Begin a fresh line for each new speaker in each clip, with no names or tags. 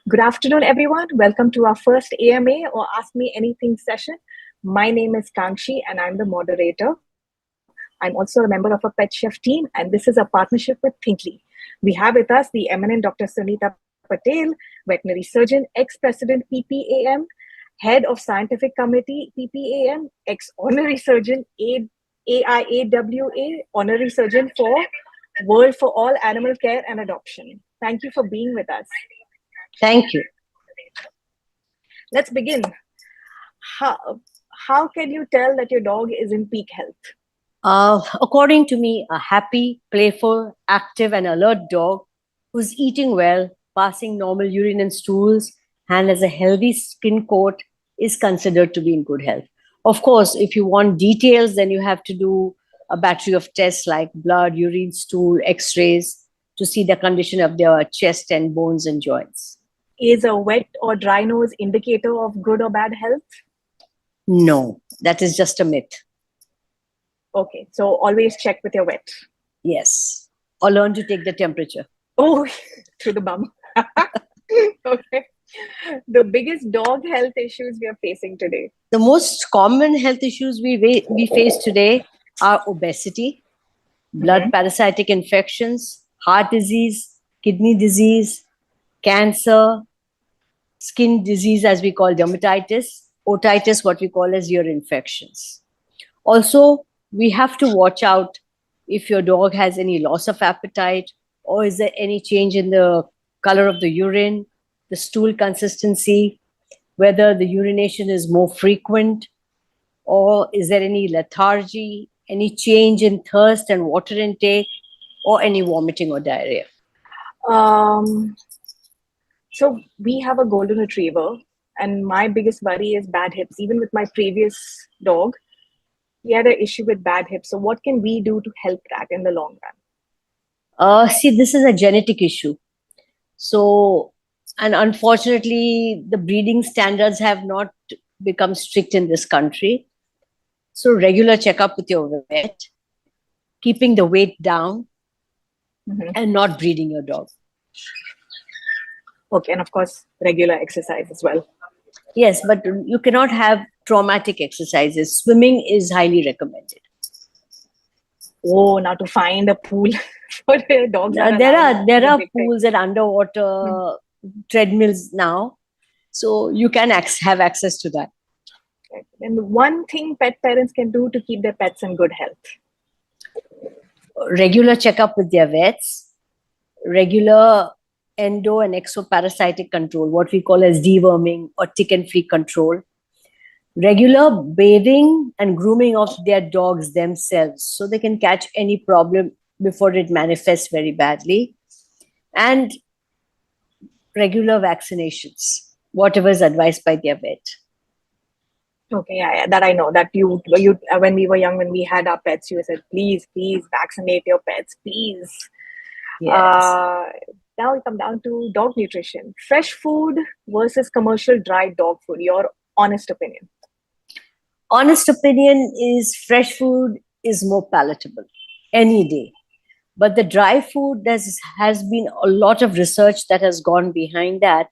Good afternoon, everyone. Welcome to our first AMA or Ask Me Anything session. My name is Kangshi and I'm the moderator. I'm also a member of a Pet Chef team, and this is a partnership with Thinkly. We have with us the eminent Dr. Sunita Patel, veterinary surgeon, ex-president PPAM, head of scientific committee PPAM, ex-honorary surgeon AIAWA, honorary surgeon for World for All Animal Care and Adoption. Thank you for being with us.
Thank you.
Let's begin. How can you tell that your dog is in peak health?
According to me, a happy, playful, active, and alert dog who's eating well, passing normal urine and stools, and has a healthy skin coat is considered to be in good health. Of course, if you want details, then you have to do a battery of tests like blood, urine, stool, x-rays to see the condition of their chest and bones and joints.
Is a wet or dry nose indicator of good or bad health?
No, that is just a myth.
Okay, so always check with your vet.
Yes, or learn to take the temperature.
Oh, through the bum. Okay. The biggest dog health issues we are facing today.
The most common health issues we face today are obesity, blood parasitic infections, heart disease, kidney disease, cancer, skin disease as we call dermatitis, otitis, what we call as ear infections. Also, we have to watch out if your dog has any loss of appetite, or is there any change in the color of the urine, the stool consistency, whether the urination is more frequent, or is there any lethargy, any change in thirst and water intake, or any vomiting or diarrhea.
So we have a golden retriever, and my biggest worry is bad hips. Even with my previous dog, he had an issue with bad hips. So what can we do to help that in the long run?
See, this is a genetic issue. So, and unfortunately, the breeding standards have not become strict in this country. So, regular checkup with your vet, keeping the weight down, and not breeding your dog.
Okay, and of course, regular exercise as well.
Yes, but you cannot have traumatic exercises. Swimming is highly recommended.
Oh, now to find a pool for the dogs.
There are pools and underwater treadmills now, so you can have access to that.
And one thing pet parents can do to keep their pets in good health:
regular checkup with their vets, regular endo and exoparasitic control, what we call as deworming or tick and flea control, regular bathing and grooming of their dogs themselves so they can catch any problem before it manifests very badly, and regular vaccinations, whatever is advised by their vet.
Okay, yeah, that I know. That you when we were young, when we had our pets, you said, please vaccinate your pets, please.
Yes.
Now we come down to dog nutrition. Fresh food versus commercial dry dog food. Your honest opinion.
Honest opinion is fresh food is more palatable any day. But the dry food, has been a lot of research that has gone behind that.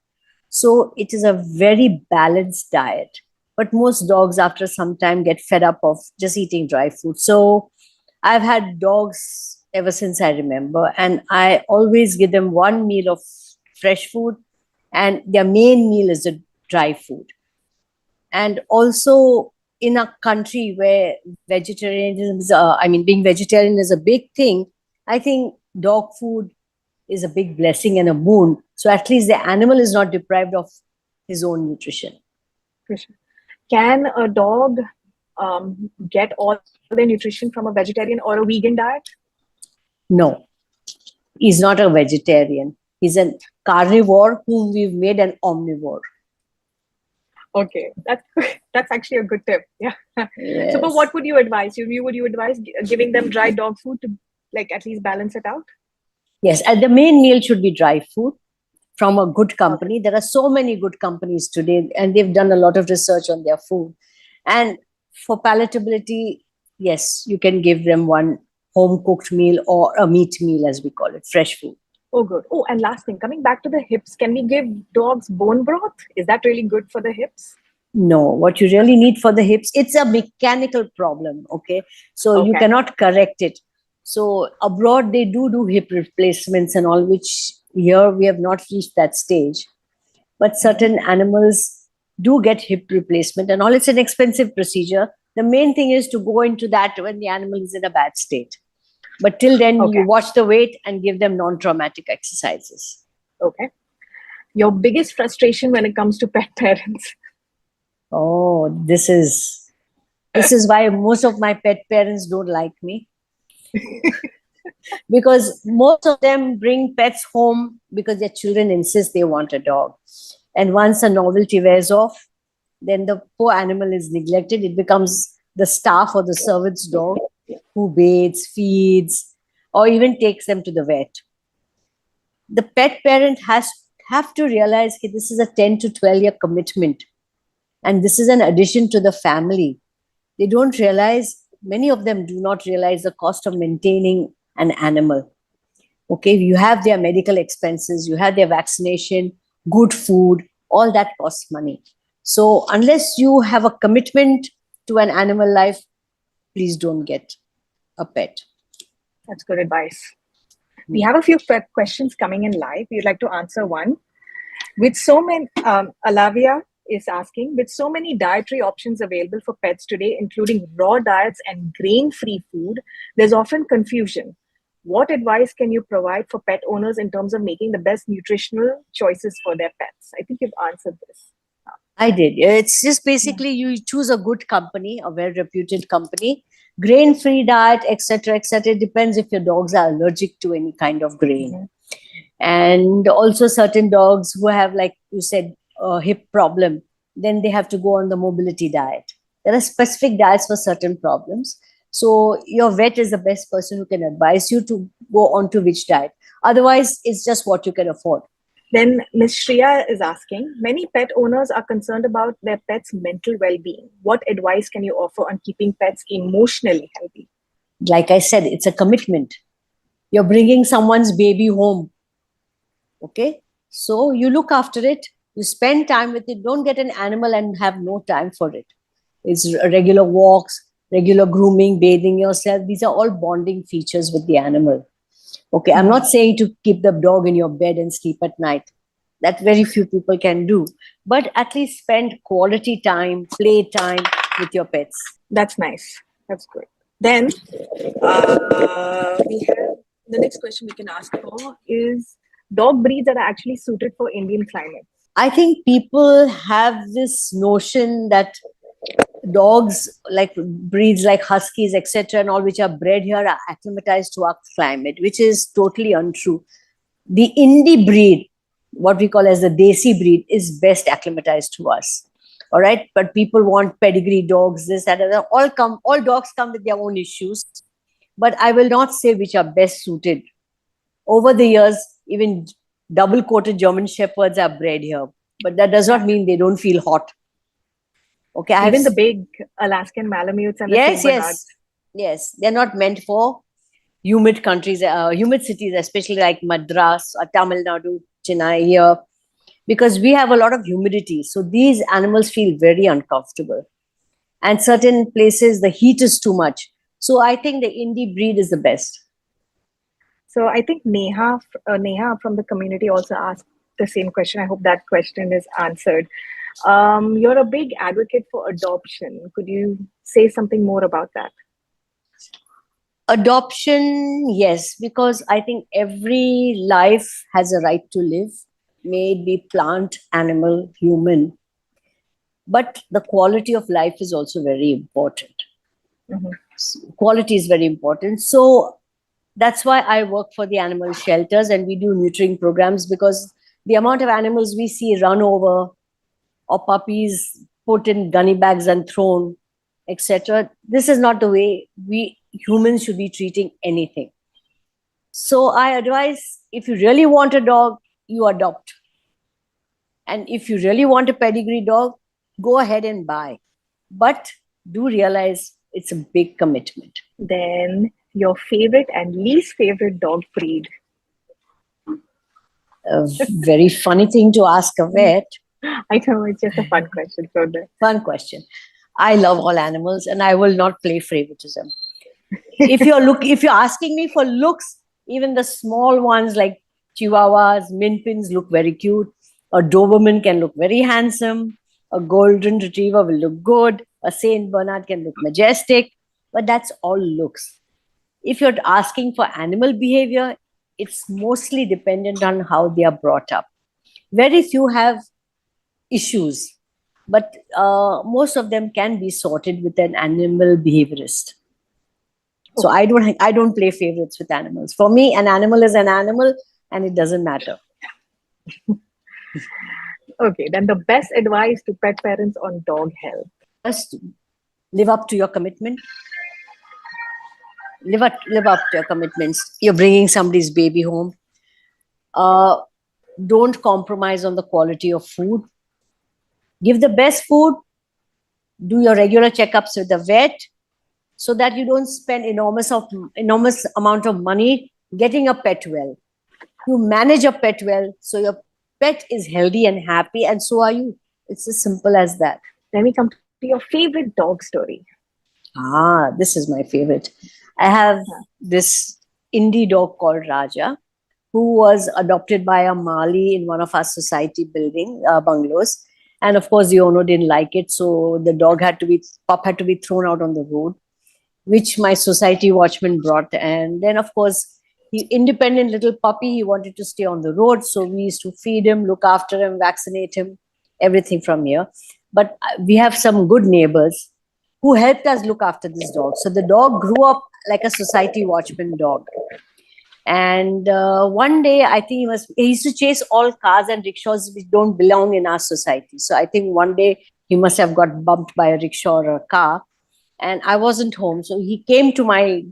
So it is a very balanced diet. But most dogs after some time get fed up of just eating dry food. So I've had dogs ever since I remember, and I always give them one meal of fresh food, and their main meal is the dry food. And also in a country where being vegetarian is a big thing, I think dog food is a big blessing and a boon. So at least the animal is not deprived of his own nutrition.
Can a dog get all their nutrition from a vegetarian or a vegan diet?
No, he's not a vegetarian. He's a carnivore whom we've made an omnivore.
Okay, that's actually a good tip. Yeah.
Yes.
So, but what would you advise? Would you advise giving them dry dog food to at least balance it out?
Yes, and the main meal should be dry food from a good company. There are so many good companies today, and they've done a lot of research on their food. And for palatability, yes, you can give them one home cooked meal or a meat meal, as we call it, fresh food.
Oh, good. Oh, and last thing, coming back to the hips, can we give dogs bone broth? Is that really good for the hips?
No, what you really need for the hips, it's a mechanical problem, okay? So you
Okay.
cannot correct it. So abroad, they do hip replacements and all, which here we have not reached that stage. But certain animals do get hip replacement and all. It's an expensive procedure. The main thing is to go into that when the animal is in a bad state. But till then, you
Okay.
watch the weight and give them non-traumatic exercises.
Okay. Your biggest frustration when it comes to pet parents?
Oh, this is why most of my pet parents don't like me, because most of them bring pets home because their children insist they want a dog. And once a novelty wears off, then the poor animal is neglected. It becomes the staff or the servant's dog who bathes, feeds, or even takes them to the vet. The pet parent has have to realize that this is a 10 to 12-year commitment, and this is an addition to the family. They don't realize, many of them do not realize the cost of maintaining an animal. Okay, you have their medical expenses, you have their vaccination, good food, all that costs money. So unless you have a commitment to an animal life, please don't get a pet.
That's good advice. We have a few questions coming in live. We'd like to answer one. With so many, Alavia is asking, with so many dietary options available for pets today, including raw diets and grain-free food, there's often confusion. What advice can you provide for pet owners in terms of making the best nutritional choices for their pets? I think you've answered this.
I did. It's just basically you choose a good company, a well-reputed company, grain-free diet, etc., etc. It depends if your dogs are allergic to any kind of grain. And also certain dogs who have, like you said, a hip problem, then they have to go on the mobility diet. There are specific diets for certain problems. So your vet is the best person who can advise you to go on to which diet. Otherwise, it's just what you can afford.
Then Ms. Shreya is asking, many pet owners are concerned about their pet's mental well-being. What advice can you offer on keeping pets emotionally healthy?
Like I said, it's a commitment. You're bringing someone's baby home. Okay? So you look after it, you spend time with it. Don't get an animal and have no time for it. It's regular walks, regular grooming, bathing yourself. These are all bonding features with the animal. Okay, I'm not saying to keep the dog in your bed and sleep at night. That very few people can do. But at least spend quality time, play time with your pets.
That's nice. That's good. Then we have the next question we can ask for is dog breeds that are actually suited for Indian climate.
I think people have this notion that dogs like breeds like huskies, etc., and all which are bred here are acclimatized to our climate, which is totally untrue. The indie breed, what we call as the desi breed, is best acclimatized to us. All right, but people want pedigree dogs, this, that, and that. All dogs come with their own issues, but I will not say which are best suited. Over the years, even double-coated German Shepherds are bred here, but that does not mean they don't feel hot. Okay,
even the big Alaskan Malamutes and the Saint Bernards.
Yes, they're not meant for humid countries, humid cities, especially like Madras or Tamil Nadu, Chennai here, because we have a lot of humidity. So these animals feel very uncomfortable. And certain places, the heat is too much. So I think the indie breed is the best.
So I think Neha from the community also asked the same question. I hope that question is answered. You're a big advocate for adoption. Could you say something more about that?
Adoption, yes, because I think every life has a right to live, may it be plant, animal, human. But the quality of life is also very important. Quality is very important. So that's why I work for the animal shelters and we do neutering programs, because the amount of animals we see run over or puppies put in gunny bags and thrown, etc. This is not the way we humans should be treating anything. So I advise, if you really want a dog, you adopt. And if you really want a pedigree dog, go ahead and buy. But do realize it's a big commitment.
Then your favorite and least favorite dog breed?
A very funny thing to ask a vet.
I know it's just a fun question. So
Fun question. I love all animals and I will not play favoritism. If you're asking me for looks, even the small ones like chihuahuas, min pins look very cute. A Doberman can look very handsome. A golden retriever will look good. A Saint Bernard can look majestic. But that's all looks. If you're asking for animal behavior, it's mostly dependent on how they are brought up. Very few have issues, but most of them can be sorted with an animal behaviorist. So I don't play favorites with animals. For me, an animal is an animal, and it doesn't matter.
okay, then the best advice to pet parents on dog health.
First, live up to your commitment. Live up to your commitments. You're bringing somebody's baby home. Don't compromise on the quality of food. Give the best food. Do your regular checkups with the vet, so that you don't spend enormous amount of money getting a pet well. You manage a pet well, so your pet is healthy and happy, and so are you. It's as simple as that.
Then we come to your favorite dog story.
This is my favorite. I have this indie dog called Raja, who was adopted by a Mali in one of our society bungalows. And of course, the owner didn't like it, so the pup had to be thrown out on the road, which my society watchman brought. And then, of course, independent little puppy, he wanted to stay on the road. So we used to feed him, look after him, vaccinate him, everything from here. But we have some good neighbors who helped us look after this dog. So the dog grew up like a society watchman dog. And one day, I think he used to chase all cars and rickshaws which don't belong in our society. So I think one day he must have got bumped by a rickshaw or a car. And I wasn't home. So he came to my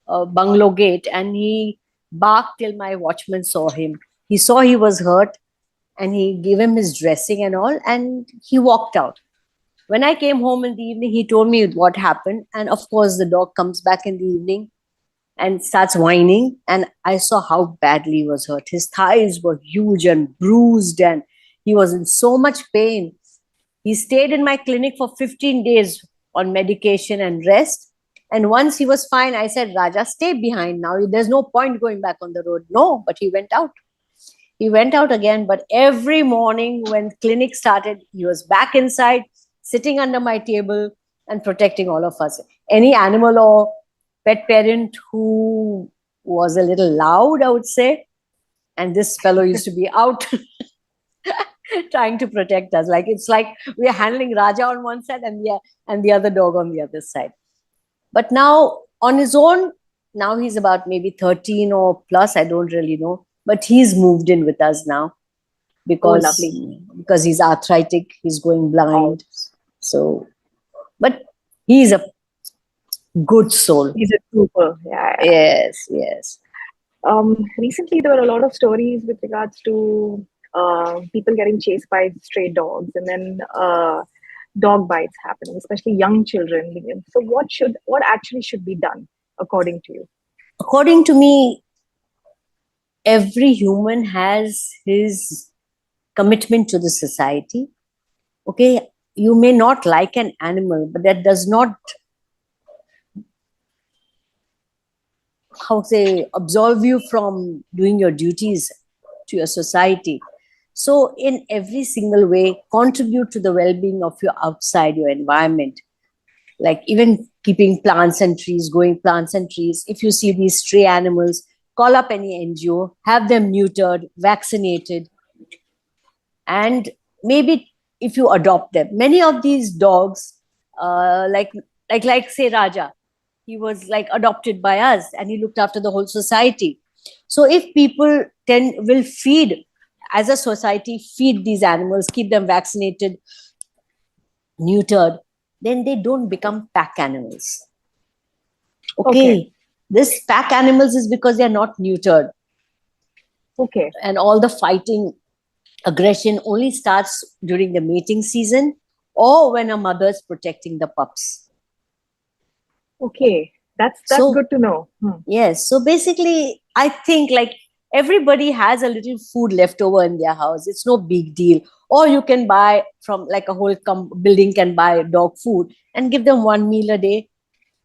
bungalow gate and he barked till my watchman saw him. He saw he was hurt and he gave him his dressing and all, and he walked out. When I came home in the evening, he told me what happened. And of course, the dog comes back in the evening and starts whining. And I saw how badly he was hurt. His thighs were huge and bruised and he was in so much pain. He stayed in my clinic for 15 days on medication and rest. And once he was fine, I said, Raja, stay behind now. There's no point going back on the road. No, but he went out. He went out again. But every morning when clinic started, he was back inside, sitting under my table and protecting all of us. Any animal or pet parent who was a little loud, I would say, and this fellow used to be out trying to protect us. It's like we are handling Raja on one side and the other dog on the other side. But now on his own, now he's about maybe 13 or plus, I don't really know. But he's moved in with us now because he's arthritic, he's going blind. So, but he's a good soul.
He's a trooper. Yeah.
Yes.
Recently, there were a lot of stories with regards to people getting chased by stray dogs, and then dog bites happening, especially young children. So, what actually should be done according to you?
According to me, every human has his commitment to the society. Okay, you may not like an animal, but that does not, absolve you from doing your duties to your society. So in every single way, contribute to the well-being of your outside, your environment. Like even keeping plants and trees, growing plants and trees. If you see these stray animals, call up any NGO, have them neutered, vaccinated, and maybe if you adopt them. Many of these dogs, like say Raja, he was adopted by us and he looked after the whole society. So if people will feed, as a society, feed these animals, keep them vaccinated, neutered, then they don't become pack animals. Okay. This pack animals is because they are not neutered.
Okay.
And all the fighting, aggression only starts during the mating season or when a mother is protecting the pups.
Okay, that's good to know.
Yes. So basically, I think Everybody has a little food left over in their house. It's no big deal. Or you can buy from, like, a whole building can buy dog food and give them one meal a day,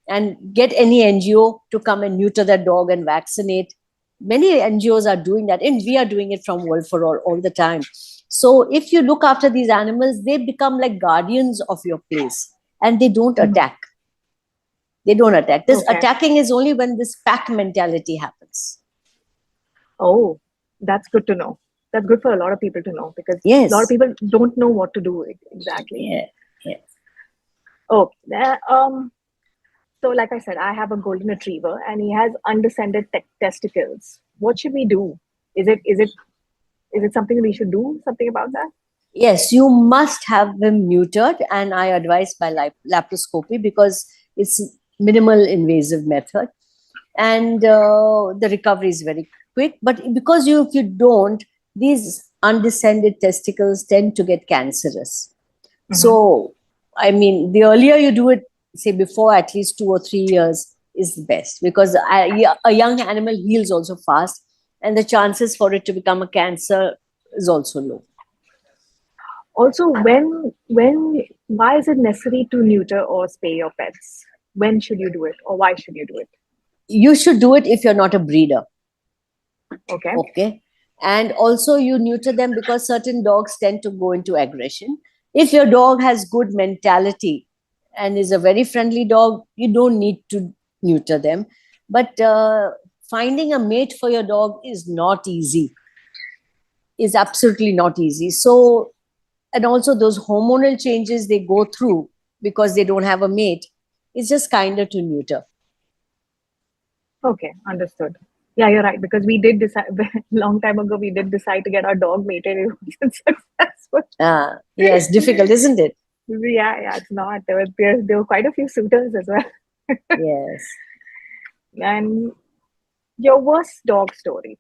and get any NGO to come and neuter their dog and vaccinate. Many NGOs are doing that, and we are doing it from World for all the time. So if you look after these animals, they become like guardians of your place, and they don't attack. They don't attack. This
Okay.
attacking is only when this pack mentality happens.
Oh, that's good to know. That's good for a lot of people to know, because
Yes.
a lot of people don't know what to do exactly.
Yeah. Yeah.
Oh, so like I said, I have a golden retriever and he has undescended testicles. What should we do? Is it something we should do something about that?
Yes, you must have them neutered, and I advise by laparoscopy, because it's minimal invasive method, and the recovery is very quick. But because if you don't, these undescended testicles tend to get cancerous. So, I mean, the earlier you do it, say before at least 2 or 3 years, is the best, because a young animal heals also fast, and the chances for it to become a cancer is also low.
Also, why is it necessary to neuter or spay your pets? When should you do it, or why should you do it?
You should do it if you're not a breeder.
Okay.
Okay. And also you neuter them, because certain dogs tend to go into aggression. If your dog has good mentality and is a very friendly dog, you don't need to neuter them. But finding a mate for your dog is not easy. Is absolutely not easy. So, and also those hormonal changes they go through because they don't have a mate, it's just kinder to neuter.
Okay, understood. Yeah, you're right, because we did decide long time ago. We did decide to get our dog mated. It wasn't successful.
Yes, difficult, isn't it?
Yeah, it's not. There were quite a few suitors as well.
Yes.
And your worst dog story?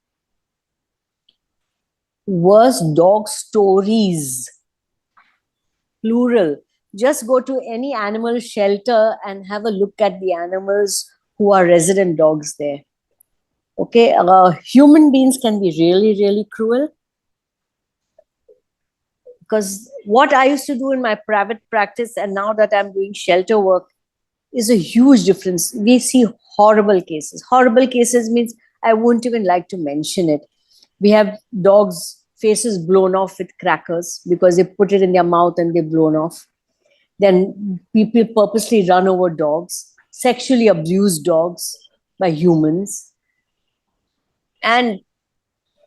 Worst dog stories, plural. Just go to any animal shelter and have a look at the animals who are resident dogs there. Okay, human beings can be really, really cruel. Because what I used to do in my private practice and now that I'm doing shelter work is a huge difference. We see horrible cases. Horrible cases means I wouldn't even like to mention it. We have dogs' faces blown off with crackers because they put it in their mouth and they're blown off. Then people purposely run over dogs, sexually abuse dogs by humans. And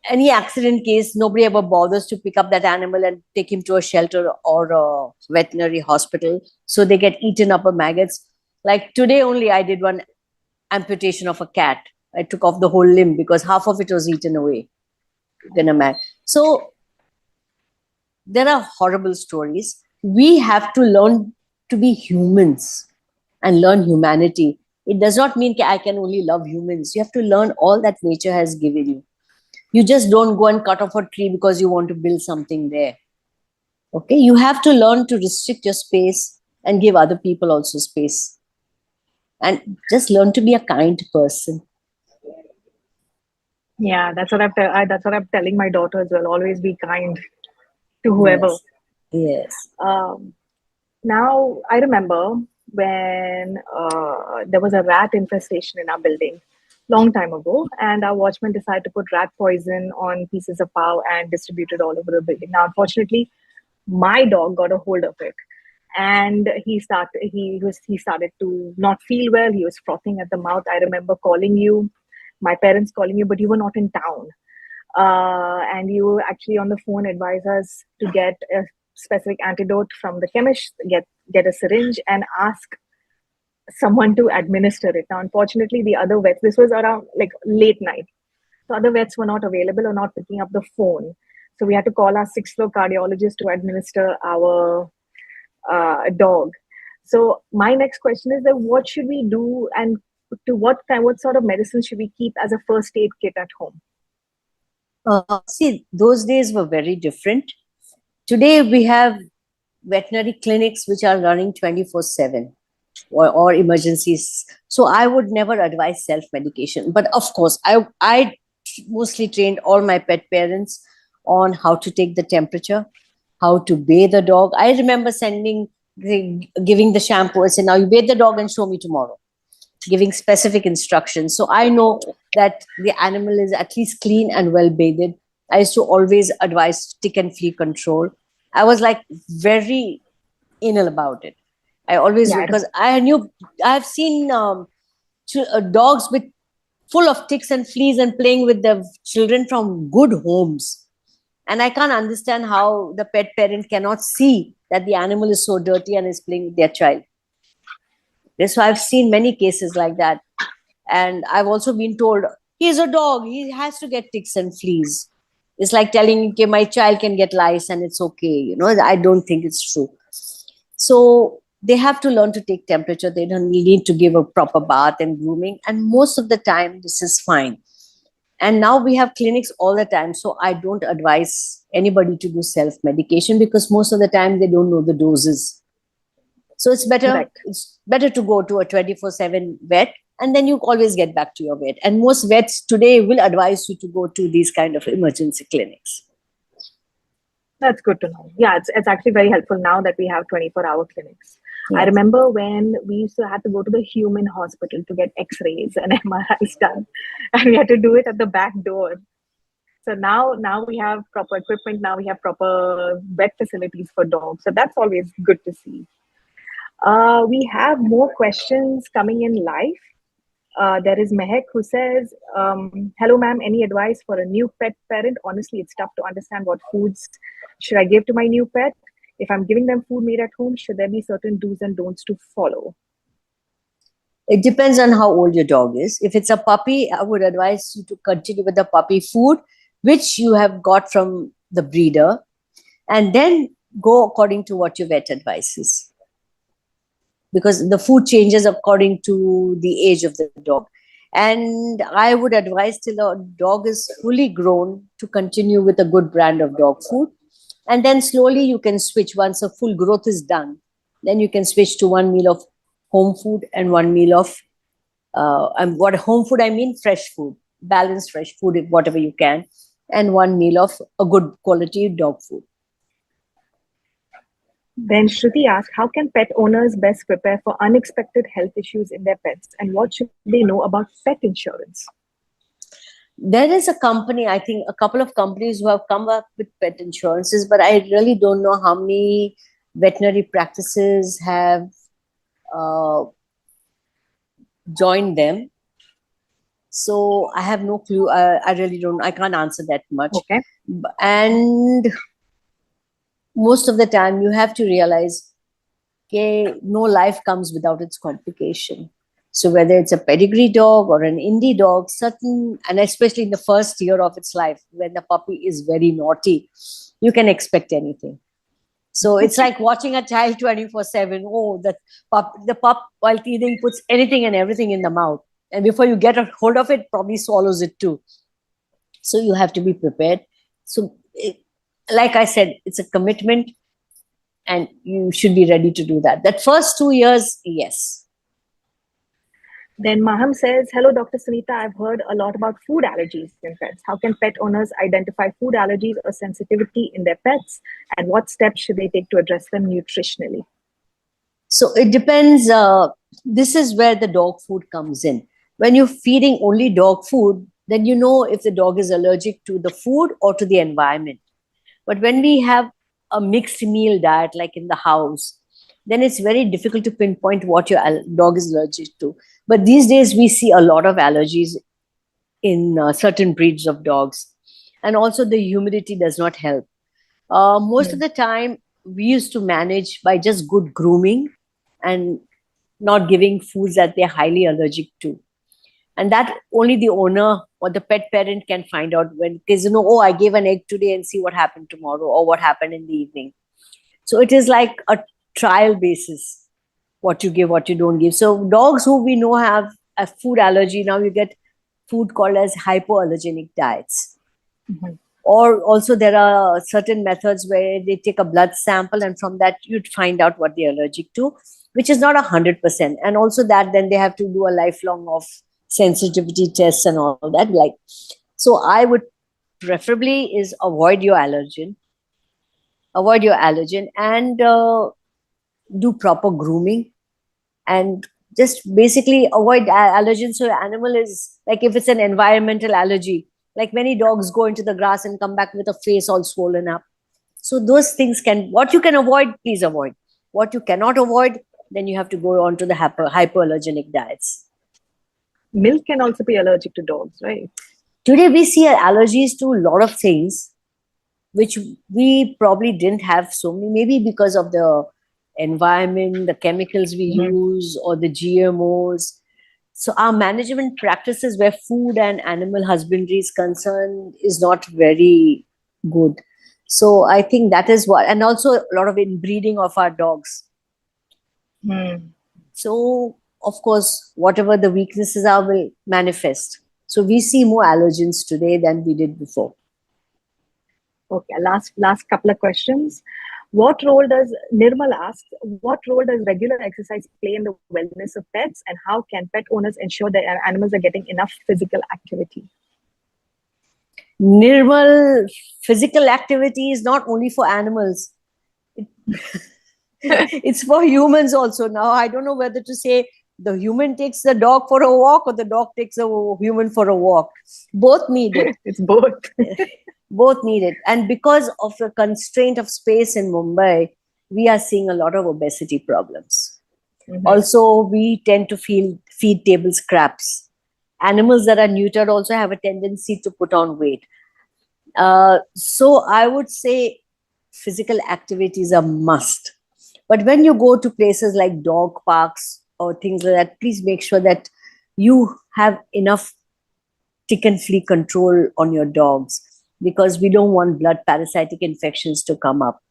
any accident case, nobody ever bothers to pick up that animal and take him to a shelter or a veterinary hospital. So they get eaten up by maggots. Like today only, I did one amputation of a cat. I took off the whole limb because half of it was eaten away. So there are horrible stories. We have to learn to be humans and learn humanity. It does not mean I can only love humans. You have to learn all that nature has given you. You just don't go and cut off a tree because you want to build something there. Okay, you have to learn to restrict your space and give other people also space. And just learn to be a kind person.
Yeah, that's what I'm telling my daughter as well. Always be kind to whoever.
Yes.
Now I remember when there was a rat infestation in our building long time ago, and our watchman decided to put rat poison on pieces of pav and distribute it all over the building. Now, unfortunately, my dog got a hold of it, and he started to not feel well. He was frothing at the mouth. I remember calling you, my parents calling you, but you were not in town, and you actually on the phone advised us to get a specific antidote from the chemist, get a syringe, and ask someone to administer it. Now, unfortunately, the other vets, this was around like late night, so other vets were not available or not picking up the phone. So we had to call our sixth floor cardiologist to administer our dog. So my next question is that what should we do, and to what sort of medicine should we keep as a first aid kit at home?
See, those days were very different. Today we have veterinary clinics which are running 24/7 or emergencies. So I would never advise self-medication. But of course, I mostly trained all my pet parents on how to take the temperature, how to bathe the dog. I remember giving the shampoo and say, now you bathe the dog and show me tomorrow, giving specific instructions. So I know that the animal is at least clean and well bathed. I used to always advise tick and flea control. I was like very anal about it. I always,
Yeah,
because I knew, I've seen dogs with full of ticks and fleas and playing with the children from good homes. And I can't understand how the pet parent cannot see that the animal is so dirty and is playing with their child. So I've seen many cases like that. And I've also been told, he's a dog, he has to get ticks and fleas. It's like telling, okay, my child can get lice and it's okay. I don't think it's true. So they have to learn to take temperature. They don't need to give a proper bath and grooming. And most of the time, this is fine. And now we have clinics all the time. So I don't advise anybody to do self-medication because most of the time they don't know the doses. So it's better to go to a 24/7 vet, and then you always get back to your vet. And most vets today will advise you to go to these kind of emergency clinics.
That's good to know. Yeah, it's actually very helpful now that we have 24-hour clinics.
Yes.
I remember when we used to have to go to the human hospital to get x-rays and MRIs done, and we had to do it at the back door. So now we have proper equipment. Now we have proper vet facilities for dogs. So that's always good to see. We have more questions coming in live. There is Mehek who says, hello, ma'am, any advice for a new pet parent? Honestly, it's tough to understand what foods should I give to my new pet. If I'm giving them food made at home, should there be certain do's and don'ts to follow?
It depends on how old your dog is. If it's a puppy, I would advise you to continue with the puppy food, which you have got from the breeder, and then go according to what your vet advises. Because the food changes according to the age of the dog. And I would advise till the dog is fully grown to continue with a good brand of dog food. And then slowly you can switch once a full growth is done. Then you can switch to one meal of home food and one meal of, and what home food I mean, fresh food, balanced fresh food, whatever you can, and one meal of a good quality dog food.
Then Shruti asked, how can pet owners best prepare for unexpected health issues in their pets, and what should they know about pet insurance?
There is a company, I think a couple of companies who have come up with pet insurances, but I really don't know how many veterinary practices have joined them. So I have no clue. I really don't, I can't answer that much.
Okay.
And most of the time you have to realize, okay, no life comes without its complication. So whether it's a pedigree dog or an indie dog, and especially in the first year of its life, when the puppy is very naughty, you can expect anything. So it's like watching a child 24/7. Oh, the pup while teething puts anything and everything in the mouth. And before you get a hold of it, probably swallows it too. So you have to be prepared. So like I said, it's a commitment and you should be ready to do that. That first 2 years, yes.
Then Maham says, hello, Dr. Sunita. I've heard a lot about food allergies in pets. How can pet owners identify food allergies or sensitivity in their pets? And what steps should they take to address them nutritionally?
So it depends. This is where the dog food comes in. When you're feeding only dog food, then you know if the dog is allergic to the food or to the environment. But when we have a mixed meal diet, like in the house, then it's very difficult to pinpoint what your dog is allergic to. But these days, we see a lot of allergies in certain breeds of dogs. And also the humidity does not help. Most of the time, we used to manage by just good grooming and not giving foods that they're highly allergic to. And that only the owner or the pet parent can find out when, because oh, I gave an egg today and see what happened tomorrow or what happened in the evening. So it is like a trial basis, what you give, what you don't give. So dogs who we know have a food allergy, now you get food called as hypoallergenic diets. Mm-hmm. Or also there are certain methods where they take a blood sample and from that you'd find out what they're allergic to, which is not 100%. And also that then they have to do a lifelong of sensitivity tests and all that. So I would preferably is avoid your allergen, and do proper grooming, and just basically avoid allergens. So animal is like, if it's an environmental allergy, like many dogs go into the grass and come back with a face all swollen up. So those things can, what you can avoid, please avoid. What you cannot avoid, then you have to go on to the hypoallergenic diets.
Milk can also be allergic to dogs, right?
Today we see allergies to a lot of things which we probably didn't have so many, maybe because of the environment, the chemicals we use, or the GMOs. So our management practices where food and animal husbandry is concerned is not very good. So I think that is what, and also a lot of inbreeding of our dogs. So of course, whatever the weaknesses are will manifest. So we see more allergens today than we did before.
Okay, last couple of questions. What role does Nirmal asks? What role does regular exercise play in the wellness of pets, and how can pet owners ensure their animals are getting enough physical activity?
Nirmal, physical activity is not only for animals. It's for humans also. Now I don't know whether to say the human takes the dog for a walk or the dog takes a human for a walk. Both need it.
It's both.
Both need it. And because of the constraint of space in Mumbai, we are seeing a lot of obesity problems. Also, we tend to feed table scraps. Animals that are neutered also have a tendency to put on weight. So I would say physical activity is a must. But when you go to places like dog parks or things like that, please make sure that you have enough tick and flea control on your dogs, because we don't want blood parasitic infections to come up.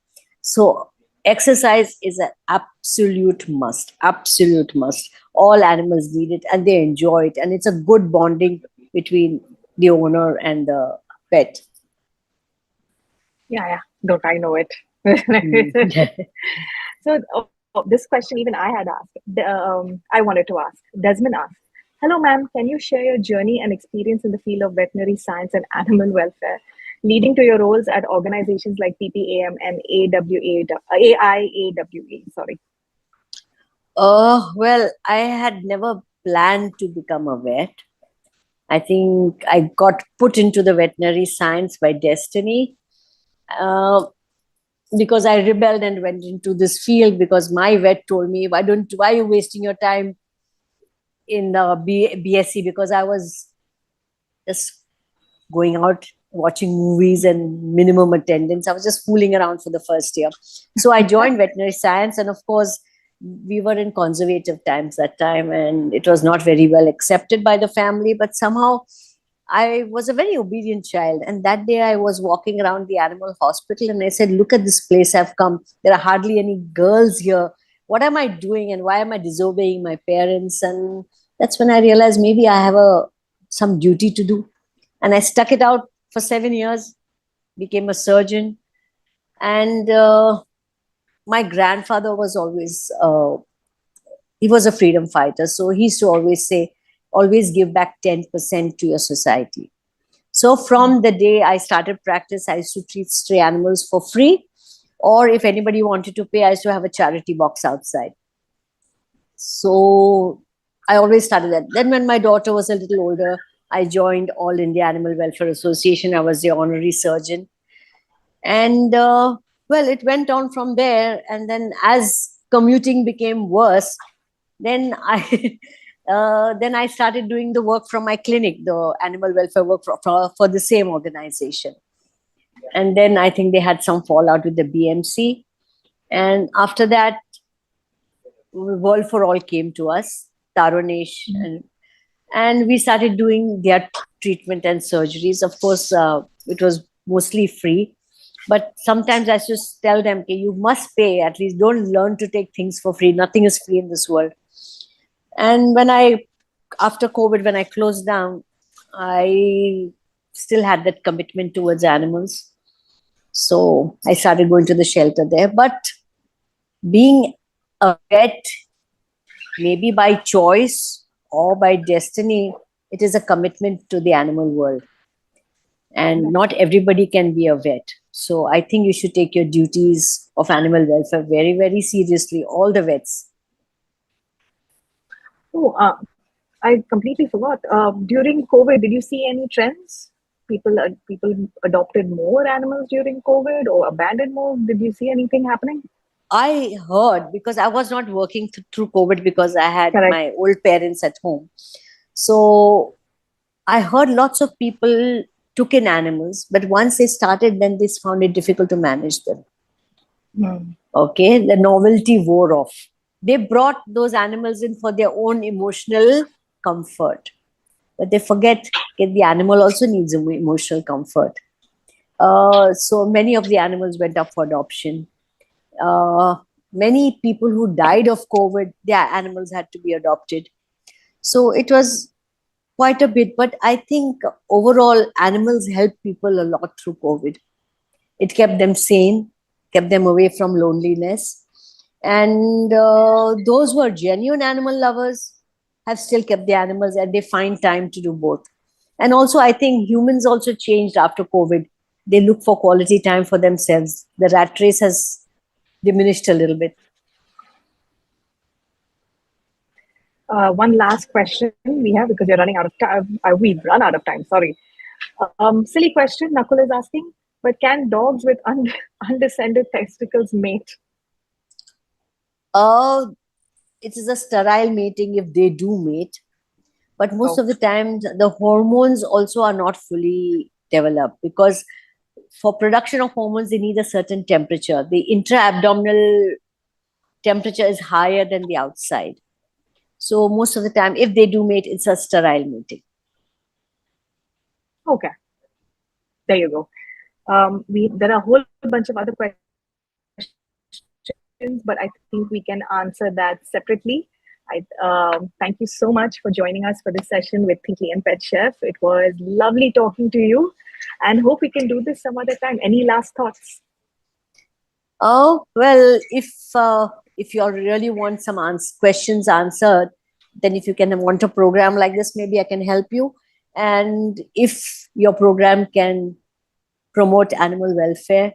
So exercise is an absolute must. Absolute must. All animals need it and they enjoy it. And it's a good bonding between the owner and the pet.
Yeah. Don't I know it? So this question even I had asked. I wanted to ask. Desmond asked, "Hello, ma'am. Can you share your journey and experience in the field of veterinary science and animal welfare, leading to your roles at organizations like PPAM and AIAWA? Sorry."
Well, I had never planned to become a vet. I think I got put into the veterinary science by destiny. Because I rebelled and went into this field, because my vet told me, why are you wasting your time in the BSc? Because I was just going out, watching movies and minimum attendance. I was just fooling around for the first year. So I joined veterinary science, and of course, we were in conservative times that time, and it was not very well accepted by the family, but somehow I was a very obedient child. And that day I was walking around the animal hospital and I said, look at this place I've come. There are hardly any girls here. What am I doing and why am I disobeying my parents? And that's when I realized maybe I have some duty to do. And I stuck it out for 7 years, became a surgeon. And my grandfather was always, he was a freedom fighter. So he used to always say, always give back 10% to your society. So from the day I started practice, I used to treat stray animals for free. Or if anybody wanted to pay, I used to have a charity box outside. So I always started that. Then when my daughter was a little older, I joined All India Animal Welfare Association. I was the honorary surgeon. And well, it went on from there. And then as commuting became worse, then I started doing the work from my clinic, the animal welfare work for the same organization. And then I think they had some fallout with the BMC. And after that, World for All came to us, Taronesh, and we started doing their treatment and surgeries. Of course, it was mostly free. But sometimes I just tell them, okay, you must pay. At least don't learn to take things for free. Nothing is free in this world. And after COVID, when I closed down, I still had that commitment towards animals. So I started going to the shelter there. But being a vet, maybe by choice or by destiny, it is a commitment to the animal world. and not everybody can be a vet. So I think you should take your duties of animal welfare very, very seriously, all the vets.
Oh, I completely forgot. During COVID, did you see any trends? People adopted more animals during COVID or abandoned more. Did you see anything happening?
I heard, because I was not working through COVID because I had
Correct.
my old parents at home. So I heard lots of people took in animals, but once they started, then they found it difficult to manage them.
Hmm.
Okay, the novelty wore off. They brought those animals in for their own emotional comfort, but they forget that the animal also needs emotional comfort. So many of the animals went up for adoption. Uh, Many people who died of COVID, their animals had to be adopted. So it was quite a bit, but I think overall animals helped people a lot through COVID. It kept them sane, kept them away from loneliness. And those who are genuine animal lovers have still kept the animals, and they find time to do both. And also, I think humans also changed after COVID. They look for quality time for themselves. The rat race has diminished a little bit.
One last question we have because we're running out of time. We've run out of time. Sorry. Silly question. Nakul is asking. But can dogs with undescended testicles mate?
Uh, it is a sterile mating if they do mate, but most
Oh,
of the time the hormones also are not fully developed, because for production of hormones they need a certain temperature. The intra-abdominal temperature is higher than the outside. So most of the time, if they do mate, it's a sterile mating.
okay. There you go. We There are a whole bunch of other questions, but I think we can answer that separately. Thank you so much for joining us for this session with Thinky and Pet Chef. It was lovely talking to you, and hope we can do this some other time. Any last thoughts?
Oh well, if you really want some questions answered, then if you can want a program like this, maybe I can help you. And if your program can promote animal welfare,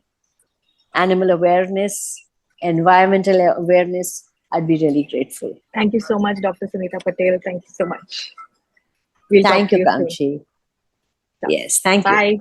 animal awareness, environmental awareness, I'd be really grateful.
Thank you so much, Dr. Sunita Patel. Thank you so much. We'll talk
Thank
to
you,
you soon.
Kanchi. Yes, thank you.
Bye.